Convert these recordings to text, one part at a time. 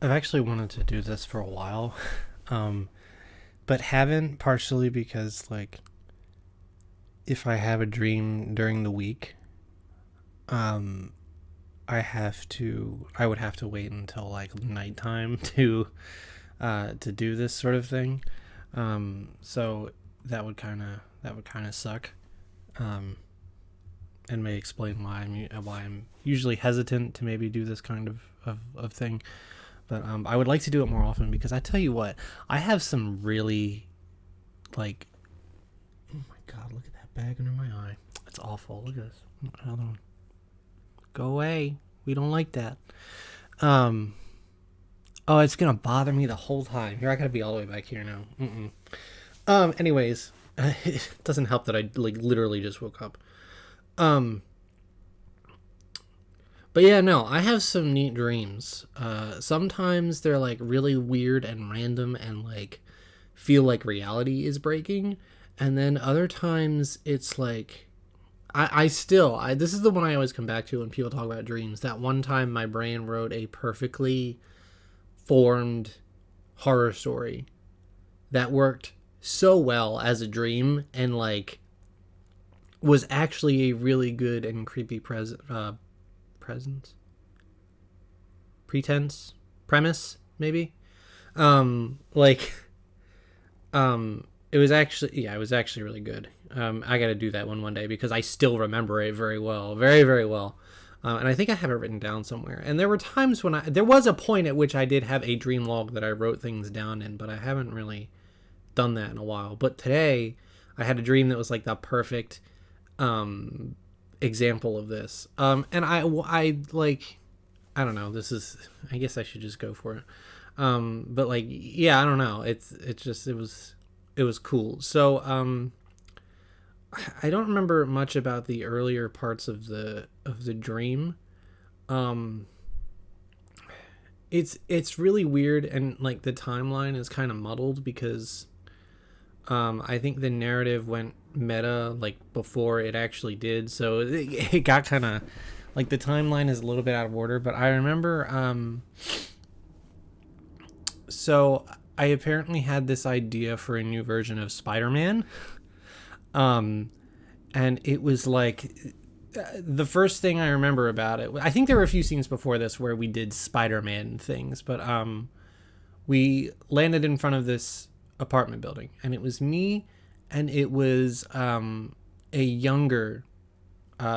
I've actually wanted to do this for a while, um, but haven't, partially because, like, if I have a dream during the week, um, I would have to wait until, like, nighttime to do this sort of thing. So that would kind of suck. Um, and may explain why I'm usually hesitant to maybe do this kind of thing. But I would like to do it more often because I tell you what, I have some really, like, oh my god, look at that bag under my eye. It's awful. Look at this. Another one. Go away. We don't like that. Um. Oh, it's gonna bother me the whole time. Here, I gotta be all the way back here now. Anyways, it doesn't help that I like literally just woke up. Um. But yeah, no, I have some neat dreams. Sometimes they're like really weird and random and like feel like reality is breaking. And then other times it's like, this is the one I always come back to when people talk about dreams. That one time my brain wrote a perfectly formed horror story that worked so well as a dream and like was actually a really good and creepy presence, pretense, premise, maybe. Like, it was actually really good. I got to do that one day because I still remember it very well, very very well. And I think I have it written down somewhere. And there were times when there was a point at which I did have a dream log that I wrote things down in, but I haven't really done that in a while. But today I had a dream that was like the perfect example of this. And I like, I don't know. I guess I should just go for it. But like, yeah, I don't know. It was cool. So, I don't remember much about the earlier parts of the dream. Um, it's really weird, and like the timeline is kind of muddled because I think the narrative went meta like before it actually did, so it got kind of like the timeline is a little bit out of order. But I remember, so I apparently had this idea for a new version of Spider-Man, um, and it was like the first thing I remember about it. I think there were a few scenes before this where we did Spider-Man things, but we landed in front of this apartment building, and it was me, and it was a younger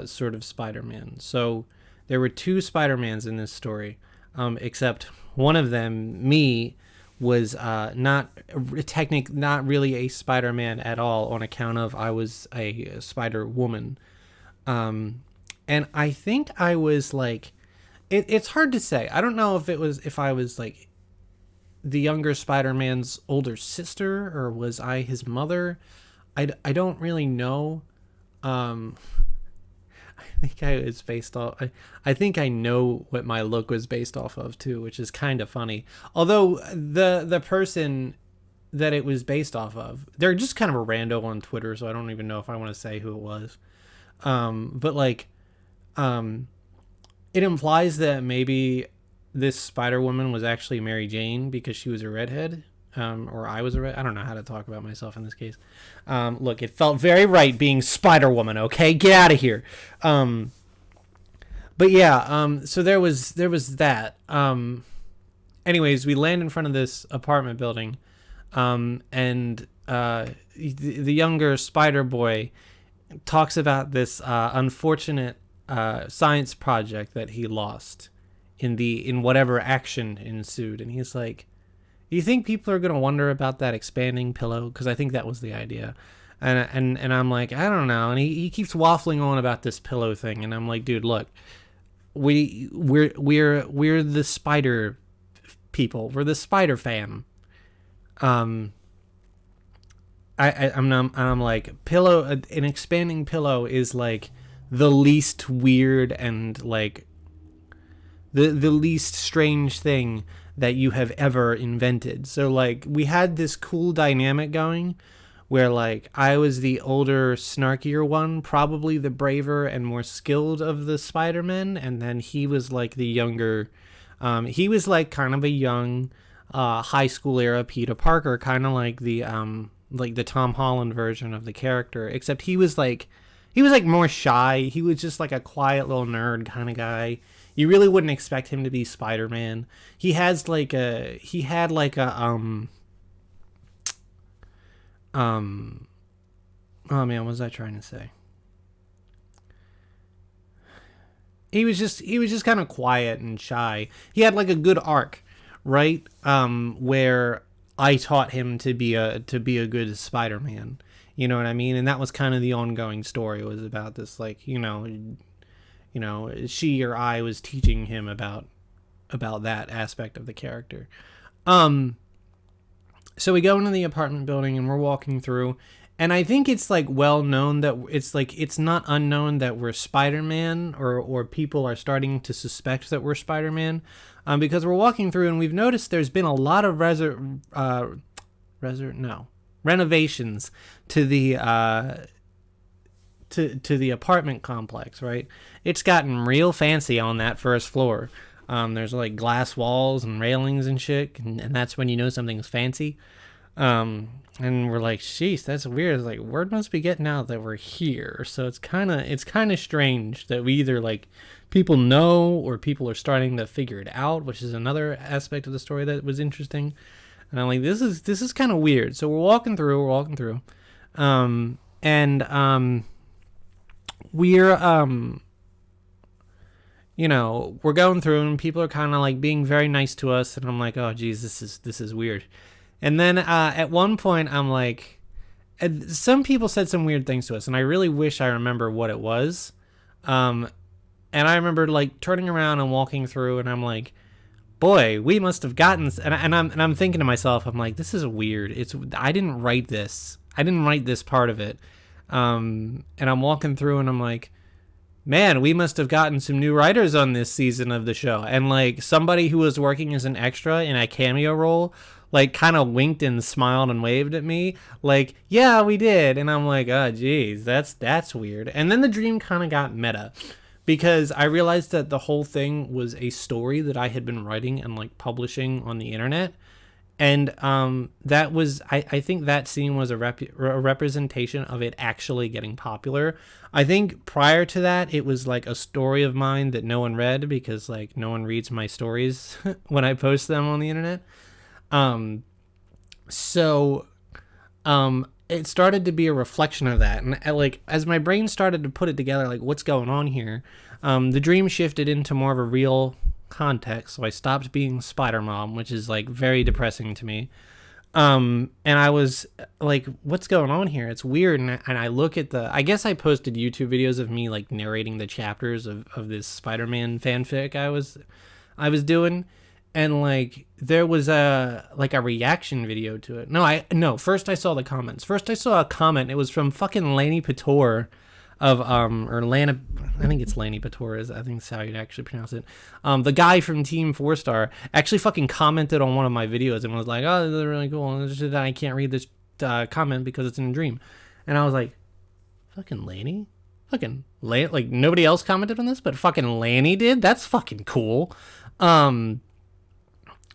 sort of Spider-Man. So there were two Spider-Mans in this story, except one of them, me, was not really a Spider-Man at all on account of I was a Spider-Woman. And I think I was like, it's hard to say. I don't know if I was like the younger Spider-Man's older sister or was I his mother. I don't really know. I think I was based off. I think I know what my look was based off of too, which is kind of funny. Although the person that it was based off of, they're just kind of a rando on Twitter, so I don't even know if I want to say who it was. But like, it implies that maybe this Spider Woman was actually Mary Jane because she was a redhead. Or I was a red. I don't know how to talk about myself in this case. Look, it felt very right being Spider Woman. Okay, get out of here. But yeah. So there was that. Anyways, we land in front of this apartment building, and the younger Spider Boy talks about this unfortunate science project that he lost in whatever action ensued, and he's like, "Do you think people are gonna wonder about that expanding pillow?" Because I think that was the idea, and I'm like, I don't know, and he keeps waffling on about this pillow thing, and I'm like, dude, look, we're the spider people, we're the Spider fam. Um, I'm like, an expanding pillow is like the least weird and like the least strange thing that you have ever invented. So like we had this cool dynamic going where like I was the older, snarkier one, probably the braver and more skilled of the Spider-Men, and then he was like the younger, He was like kind of a young high school era Peter Parker, kind of like the Tom Holland version of the character, except he was like more shy. He was just like a quiet little nerd kind of guy. You really wouldn't expect him to be Spider-Man. He had like a oh man, what was I trying to say? He was just kind of quiet and shy. He had like a good arc, right? Where I taught him to be a good Spider-Man. You know what I mean? And that was kind of the ongoing story. It was about this, like, she or I was teaching him about that aspect of the character. So we go into the apartment building and we're walking through, and I think it's like well known that it's not unknown that we're Spider-Man, or people are starting to suspect that we're Spider-Man, because we're walking through and we've noticed there's been a lot of renovations to the to the apartment complex, right? It's gotten real fancy on that first floor. There's like glass walls and railings and shit, and that's when you know something's fancy. And we're like, sheesh, that's weird. It's like, word must be getting out that we're here. So it's kind of strange that we either like people know or people are starting to figure it out, which is another aspect of the story that was interesting. And I'm like, this is kind of weird. So we're walking through, we're going through and people are kind of like being very nice to us, and I'm like, oh geez, this is weird. And then at one point I'm like, some people said some weird things to us, and I really wish I remember what it was. And I remember like turning around and walking through, and I'm like, boy, we must have gotten, and I'm thinking to myself, I'm like, this is weird. I didn't write this part of it. And I'm walking through and I'm like, man, we must have gotten some new writers on this season of the show. And like somebody who was working as an extra in a cameo role, like kind of winked and smiled and waved at me like, yeah, we did. And I'm like, oh geez, that's weird. And then the dream kind of got meta, because I realized that the whole thing was a story that I had been writing and like publishing on the internet. And that was, I think that scene was a representation of it actually getting popular. I think prior to that, it was like a story of mine that no one read, because like no one reads my stories when I post them on the internet. So it started to be a reflection of that. And like, as my brain started to put it together, like what's going on here, the dream shifted into more of a real context. So I stopped being Spider Mom, which is like very depressing to me. And I was like, what's going on here? It's weird. And I look at I guess I posted YouTube videos of me like narrating the chapters of this Spider-Man fanfic I was doing. And like, there was a reaction video to it. First I saw the comments. First I saw a comment. It was from fucking Lanny Pator of, or Lana, I think it's Lanny Pator, I think that's how you'd actually pronounce it. The guy from Team 4-Star actually fucking commented on one of my videos and was like, oh, this is really cool. And it's just that I can't read this comment because it's in a dream. And I was like, fucking Lanny? Fucking Lanny? Like, nobody else commented on this, but fucking Lanny did? That's fucking cool.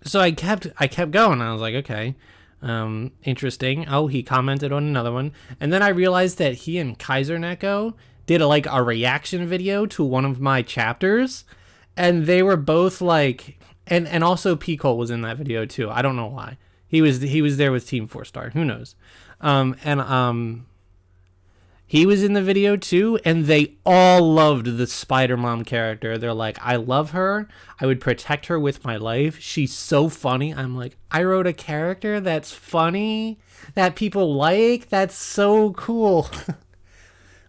So I kept going. I was like, okay, interesting. Oh, he commented on another one. And then I realized that he and Kaiser Neko did a reaction video to one of my chapters. And they were both like, and also P. Cole was in that video too. I don't know why. He was there with Team 4-Star. Who knows? He was in the video too, and they all loved the Spider-Mom character. They're like, I love her. I would protect her with my life. She's so funny. I'm like, I wrote a character that's funny, that people like. That's so cool.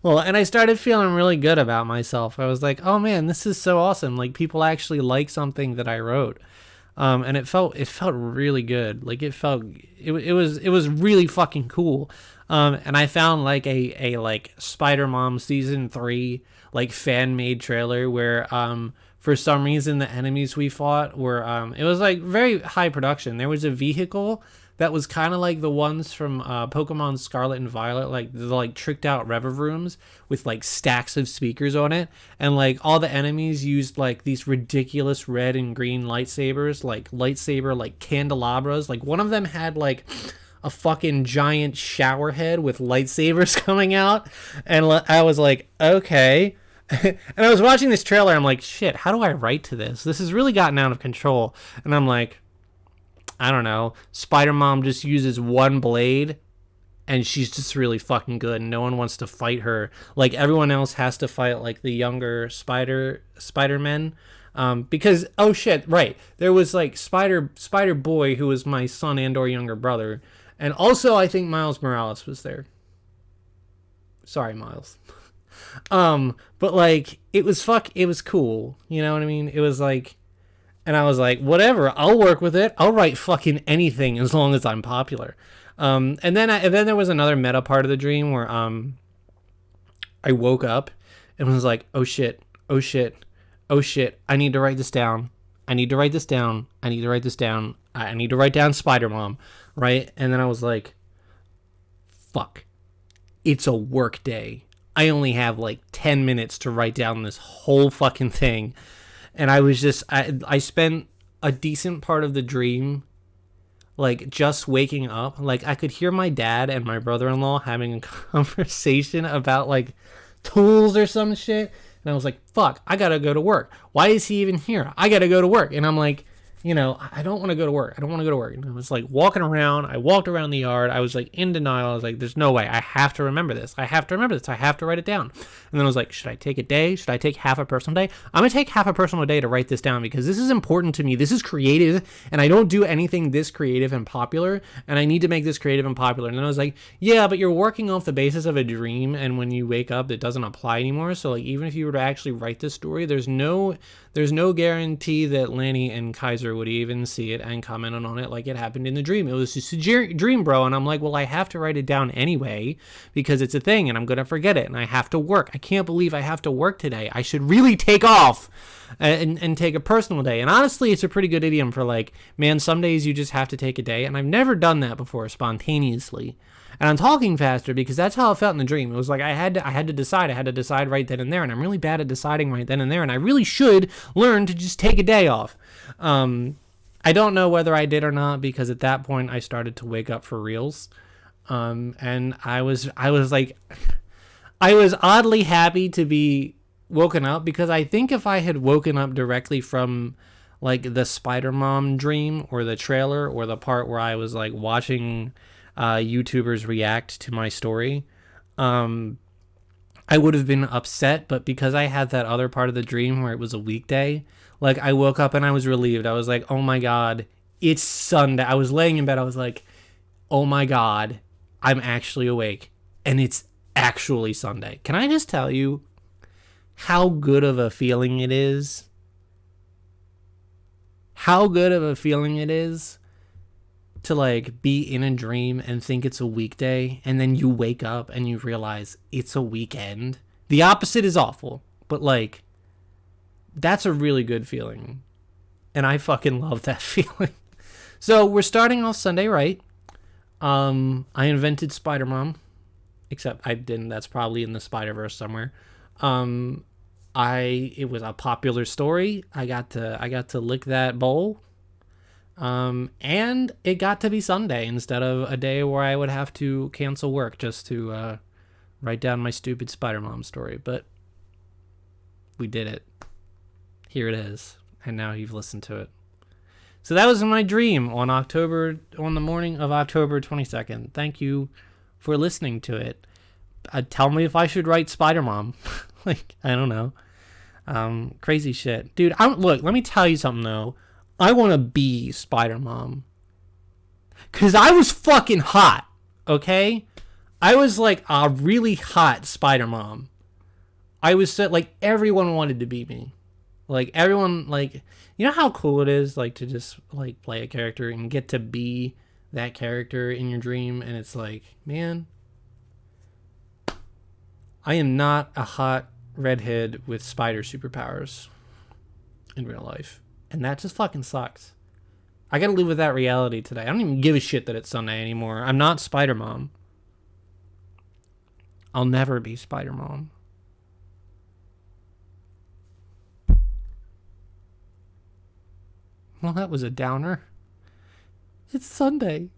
Well, and I started feeling really good about myself. I was like, oh man, this is so awesome. Like, people actually like something that I wrote. And it felt really good. Like, it was really fucking cool. And I found like a like Spider-Mom season 3 like fan made trailer where for some reason the enemies we fought were it was like very high production. There was a vehicle that was kind of like the ones from Pokemon Scarlet and Violet, like the like tricked out reverb rooms with like stacks of speakers on it, and like all the enemies used like these ridiculous red and green lightsabers, like candelabras. Like one of them had like a fucking giant shower head with lightsabers coming out, and I was like, okay. And I was watching this trailer, I'm like, shit, how do I write to this? This has really gotten out of control. And I'm like, I don't know. Spider Mom just uses one blade, and she's just really fucking good, and no one wants to fight her. Like, everyone else has to fight, like, the younger Spider-Men. Because, oh shit, right. There was, like, Spider-Boy, who was my son and or younger brother. And also, I think Miles Morales was there. Sorry, Miles. But like it was cool, you know what I mean? It was like, and I was like, whatever, I'll work with it. I'll write fucking anything as long as I'm popular. And then there was another meta part of the dream where I woke up and was like, oh shit, I need to write this down. I need to write down Spider Mom, right? And then I was like, fuck, it's a work day. I only have like 10 minutes to write down this whole fucking thing. And I was just, I spent a decent part of the dream, like just waking up. Like I could hear my dad and my brother-in-law having a conversation about like tools or some shit. And I was like, fuck, I gotta go to work. Why is he even here? I gotta go to work. And I'm like, you know, I don't want to go to work. And I was like walking around. I walked around the yard. I was like in denial. I was like, there's no way. I have to remember this. I have to write it down. And then I was like, should I take a day? Should I take half a personal day? I'm going to take half a personal day to write this down because this is important to me. This is creative, and I don't do anything this creative and popular, and I need to make this creative and popular. And then I was like, yeah, but you're working off the basis of a dream, and when you wake up, it doesn't apply anymore. So like, even if you were to actually write this story, there's no guarantee that Lanny and Kaiser would even see it and comment on it like it happened in the dream. It was just a dream, bro. And I'm like, well, I have to write it down anyway because it's a thing and I'm going to forget it and I have to work. I can't believe I have to work today. I should really take off and take a personal day. And honestly, it's a pretty good idiom for like, man, some days you just have to take a day. And I've never done that before spontaneously. And I'm talking faster because that's how it felt in the dream. It was like I had to decide right then and there, and I'm really bad at deciding right then and there, and I really should learn to just take a day off. I don't know whether I did or not because at that point I started to wake up for reals. And I was like, I was oddly happy to be woken up because I think if I had woken up directly from like the Spider Mom dream or the trailer or the part where I was like watching YouTubers react to my story, I would have been upset. But because I had that other part of the dream where it was a weekday, like I woke up and I was relieved. I was like, oh my God, it's Sunday. I was laying in bed. I was like, oh my God, I'm actually awake and it's actually Sunday. Can I just tell you how good of a feeling it is? How good of a feeling it is to like be in a dream and think it's a weekday and then you wake up and you realize it's a weekend. The opposite is awful, but like that's a really good feeling. And I fucking love that feeling. So we're starting off Sunday right. I invented Spider Mom, except I didn't. That's probably in the Spider-Verse somewhere. It was a popular story. I got to lick that bowl. And it got to be Sunday instead of a day where I would have to cancel work just to write down my stupid Spider Mom story. But we did it. Here it is. And now you've listened to it. So that was my dream on the morning of October 22nd. Thank you for listening to it. Tell me if I should write Spider Mom. Like, I don't know. Crazy shit. Dude, look, let me tell you something though. I want to be Spider Mom. Because I was fucking hot, okay? I was like a really hot Spider Mom. I was like, everyone wanted to be me. Like, everyone, like, you know how cool it is, like, to just, like, play a character and get to be that character in your dream? And it's like, man, I am not a hot redhead with spider superpowers in real life. And that just fucking sucks. I gotta live with that reality today. I don't even give a shit that it's Sunday anymore. I'm not Spider Mom. I'll never be Spider Mom. Well, that was a downer. It's Sunday.